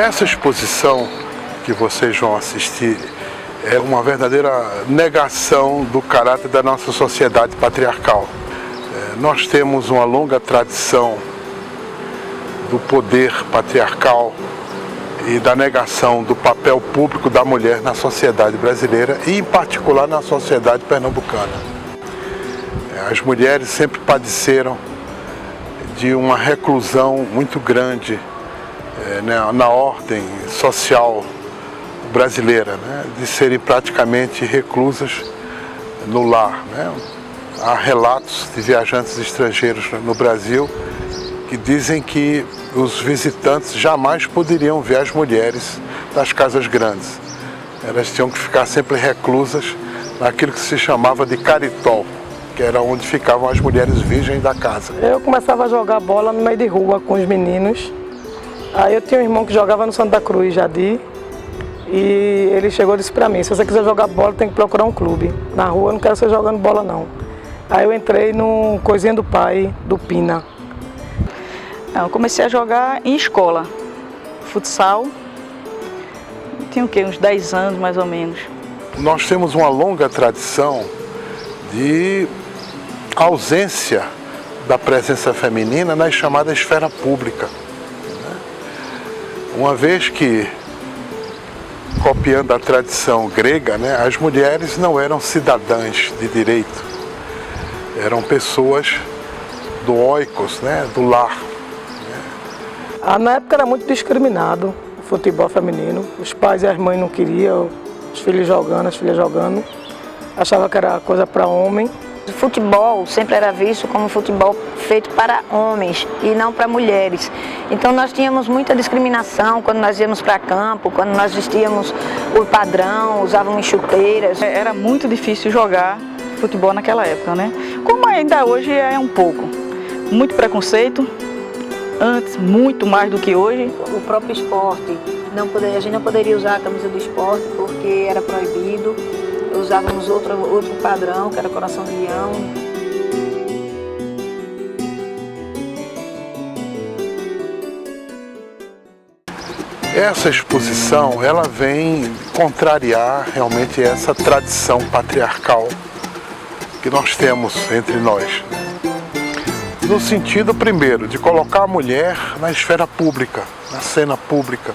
Essa exposição que vocês vão assistir é uma verdadeira negação do caráter da nossa sociedade patriarcal. Nós temos uma longa tradição do poder patriarcal e da negação do papel público da mulher na sociedade brasileira e, em particular, na sociedade pernambucana. As mulheres sempre padeceram de uma reclusão muito grande na ordem social brasileira, de serem praticamente reclusas no lar. Há relatos de viajantes estrangeiros no Brasil que dizem que os visitantes jamais poderiam ver as mulheres das casas grandes. Elas tinham que ficar sempre reclusas naquilo que se chamava de caritol, que era onde ficavam as mulheres virgens da casa. Eu começava a jogar bola no meio de rua com os meninos. Aí eu tinha um irmão que jogava no Santa Cruz, Jadir, e ele chegou e disse para mim: se você quiser jogar bola, tem que procurar um clube. Na rua eu não quero você jogando bola, não. Aí eu entrei no Coisinha do Pai, do Pina. Eu comecei a jogar em escola, futsal, tinha o quê? Uns 10 anos mais ou menos. Nós temos uma longa tradição de ausência da presença feminina na chamada esfera pública. Uma vez que, copiando a tradição grega, as mulheres não eram cidadãs de direito, eram pessoas do oikos, do lar. Na época era muito discriminado o futebol feminino. Os pais e as mães não queriam, os filhos jogando, as filhas jogando. Achavam que era coisa para homem. O futebol sempre era visto como futebol feito para homens e não para mulheres. Então nós tínhamos muita discriminação quando nós íamos para campo, quando nós vestíamos o padrão, usávamos chuteiras. Era muito difícil jogar futebol naquela época, Como ainda hoje é um pouco. Muito preconceito. Antes, muito mais do que hoje. O próprio esporte, a gente não poderia usar a camisa do esporte porque era proibido. Usávamos outro padrão, que era coração de leão. Essa exposição, ela vem contrariar realmente essa tradição patriarcal que nós temos entre nós. No sentido, primeiro, de colocar a mulher na esfera pública, na cena pública.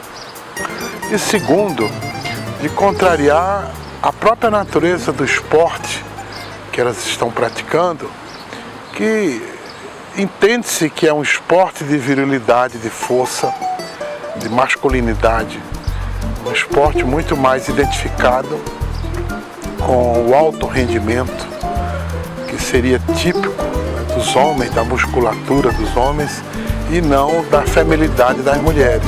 E segundo, de contrariar a própria natureza do esporte que elas estão praticando, que entende-se que é um esporte de virilidade, de força, de masculinidade, um esporte muito mais identificado com o alto rendimento, que seria típico dos homens, da musculatura dos homens e não da feminilidade das mulheres.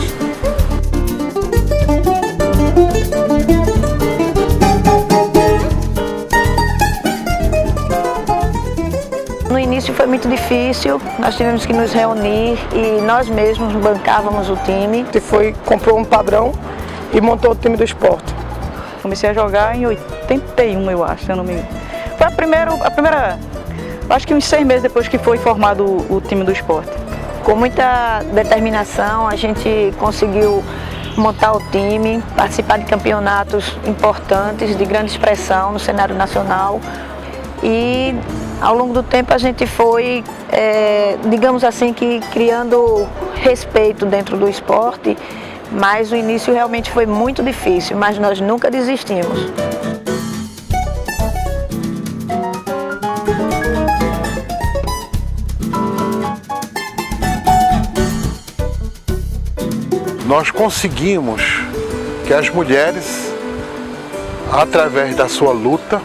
No início foi muito difícil, nós tivemos que nos reunir e nós mesmos bancávamos o time. Comprou um padrão e montou o time do esporte. Comecei a jogar em 81, eu acho, se eu não me engano. Foi a primeira, acho que uns 6 meses depois que foi formado o time do esporte. Com muita determinação, a gente conseguiu montar o time, participar de campeonatos importantes, de grande expressão no cenário nacional. E ao longo do tempo a gente foi, digamos assim, que criando respeito dentro do esporte, mas o início realmente foi muito difícil, mas nós nunca desistimos. Nós conseguimos que as mulheres, através da sua luta,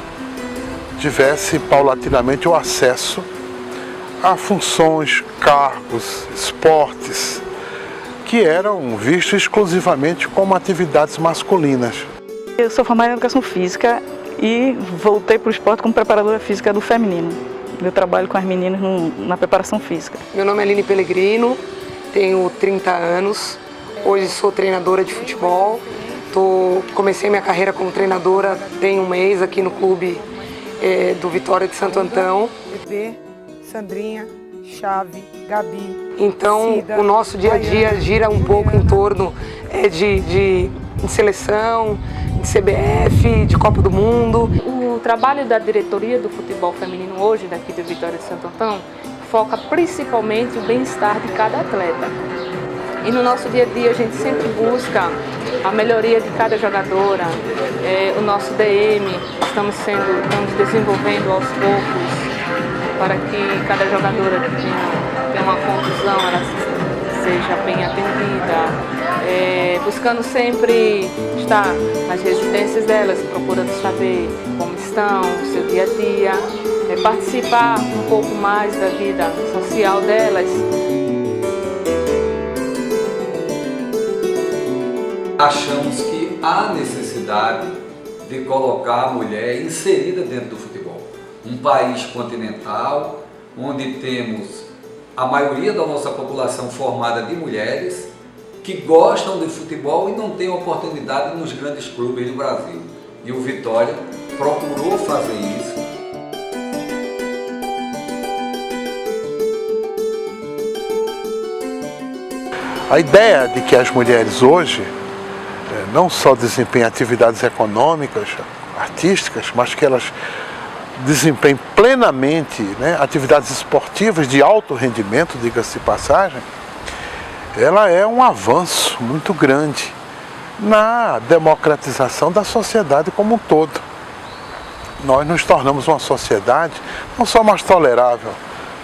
tivessem paulatinamente o acesso a funções, cargos, esportes, que eram vistos exclusivamente como atividades masculinas. Eu sou formada em Educação Física e voltei para o esporte como preparadora física do feminino. Eu trabalho com as meninas na preparação física. Meu nome é Aline Pellegrino, tenho 30 anos. Hoje sou treinadora de futebol, comecei minha carreira como treinadora tem um mês aqui no clube do Vitória de Santo Antão. Bebê, Sandrinha, Chave, Gabi. Então, Cida, o nosso dia a dia gira um pouco em torno de seleção, de CBF, de Copa do Mundo. O trabalho da diretoria do futebol feminino hoje, daqui de Vitória de Santo Antão, foca principalmente o bem-estar de cada atleta. E no nosso dia a dia a gente sempre busca a melhoria de cada jogadora, o nosso DM, estamos desenvolvendo aos poucos para que cada jogadora que tenha uma contusão ela seja bem atendida, buscando sempre estar nas residências delas, procurando saber como estão, o seu dia a dia, participar um pouco mais da vida social delas. Achamos que há necessidade de colocar a mulher inserida dentro do futebol. Um país continental, onde temos a maioria da nossa população formada de mulheres que gostam de futebol e não têm oportunidade nos grandes clubes do Brasil. E o Vitória procurou fazer isso. A ideia de que as mulheres hoje não só desempenham atividades econômicas, artísticas, mas que elas desempenhem plenamente, né, atividades esportivas de alto rendimento, diga-se de passagem, ela é um avanço muito grande na democratização da sociedade como um todo. Nós nos tornamos uma sociedade não só mais tolerável,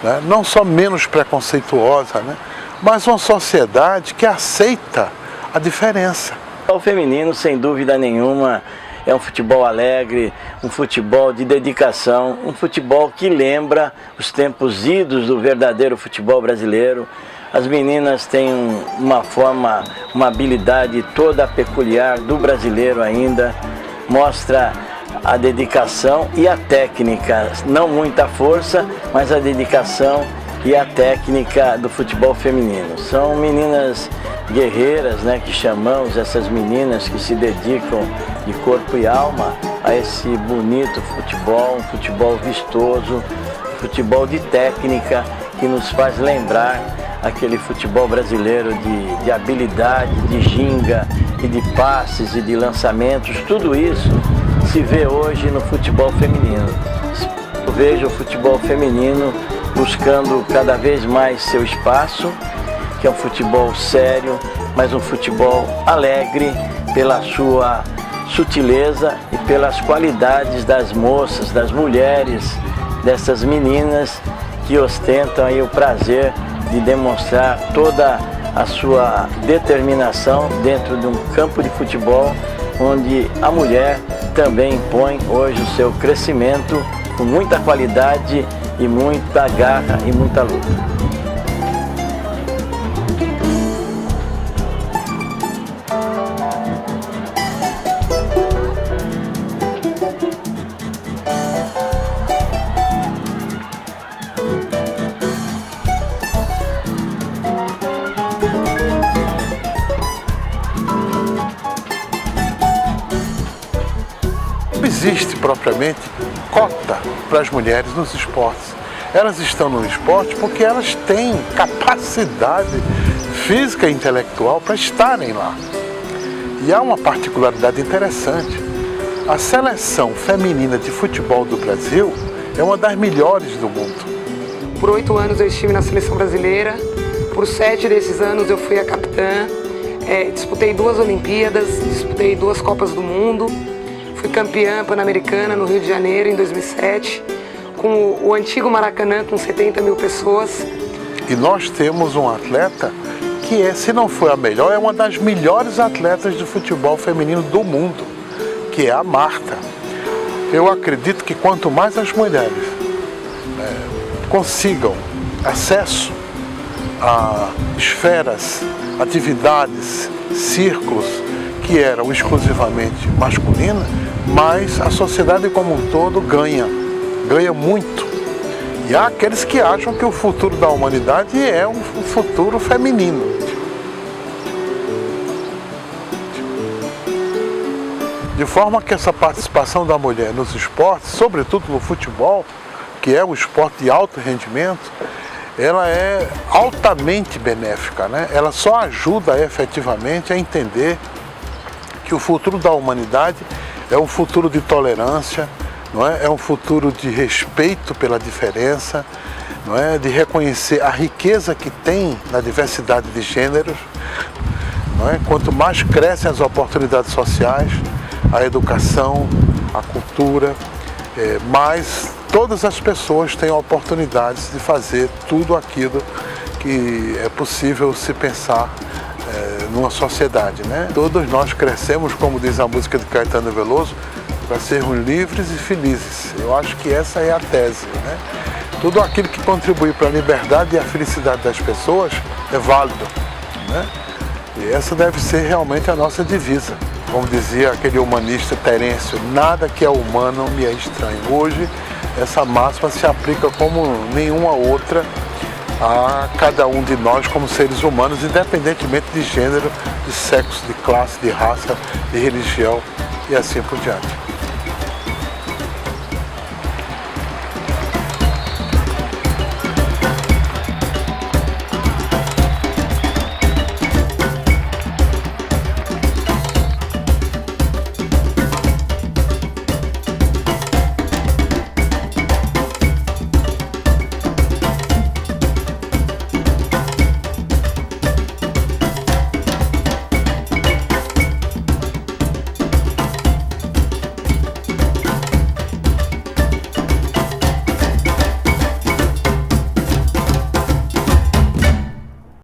né, não só menos preconceituosa, né, mas uma sociedade que aceita a diferença. O feminino, sem dúvida nenhuma, é um futebol alegre, um futebol de dedicação, um futebol que lembra os tempos idos do verdadeiro futebol brasileiro. As meninas têm uma habilidade toda peculiar do brasileiro ainda, mostra a dedicação e a técnica, não muita força, mas a dedicação e a técnica do futebol feminino. São meninas guerreiras, né, que chamamos, essas meninas que se dedicam de corpo e alma a esse bonito futebol, um futebol vistoso, futebol de técnica que nos faz lembrar aquele futebol brasileiro de habilidade, de ginga e de passes e de lançamentos. Tudo isso se vê hoje no futebol feminino. Eu vejo o futebol feminino buscando cada vez mais seu espaço, que é um futebol sério, mas um futebol alegre pela sua sutileza e pelas qualidades das moças, das mulheres, dessas meninas que ostentam aí o prazer de demonstrar toda a sua determinação dentro de um campo de futebol, onde a mulher também impõe hoje o seu crescimento com muita qualidade e muita garra e muita luta. Não existe propriamente cota para as mulheres nos esportes. Elas estão no esporte porque elas têm capacidade física e intelectual para estarem lá. E há uma particularidade interessante. A seleção feminina de futebol do Brasil é uma das melhores do mundo. Por 8 anos eu estive na seleção brasileira, por 7 desses anos eu fui a capitã, disputei 2 Olimpíadas, disputei 2 Copas do Mundo, fui campeã pan-americana no Rio de Janeiro em 2007, com o antigo Maracanã com 70 mil pessoas. E nós temos um atleta que se não for a melhor, é uma das melhores atletas de futebol feminino do mundo, que é a Marta. Eu acredito que quanto mais as mulheres consigam acesso a esferas, atividades, círculos que eram exclusivamente masculinas, mais a sociedade como um todo ganha muito. E há aqueles que acham que o futuro da humanidade é um futuro feminino. De forma que essa participação da mulher nos esportes, sobretudo no futebol, que é um esporte de alto rendimento, ela é altamente benéfica, né? Ela só ajuda efetivamente a entender que o futuro da humanidade é um futuro de tolerância, não é? É um futuro de respeito pela diferença, não é? De reconhecer a riqueza que tem na diversidade de gêneros, não é? Quanto mais crescem as oportunidades sociais, a educação, a cultura, mais todas as pessoas têm oportunidades de fazer tudo aquilo que é possível se pensar numa sociedade, né? Todos nós crescemos, como diz a música de Caetano Veloso, para sermos livres e felizes. Eu acho que essa é a tese, né? Tudo aquilo que contribui para a liberdade e a felicidade das pessoas é válido, né? E essa deve ser realmente a nossa divisa. Como dizia aquele humanista Terêncio, nada que é humano me é estranho. Hoje, essa máxima se aplica como nenhuma outra a cada um de nós como seres humanos, independentemente de gênero, de sexo, de classe, de raça, de religião e assim por diante.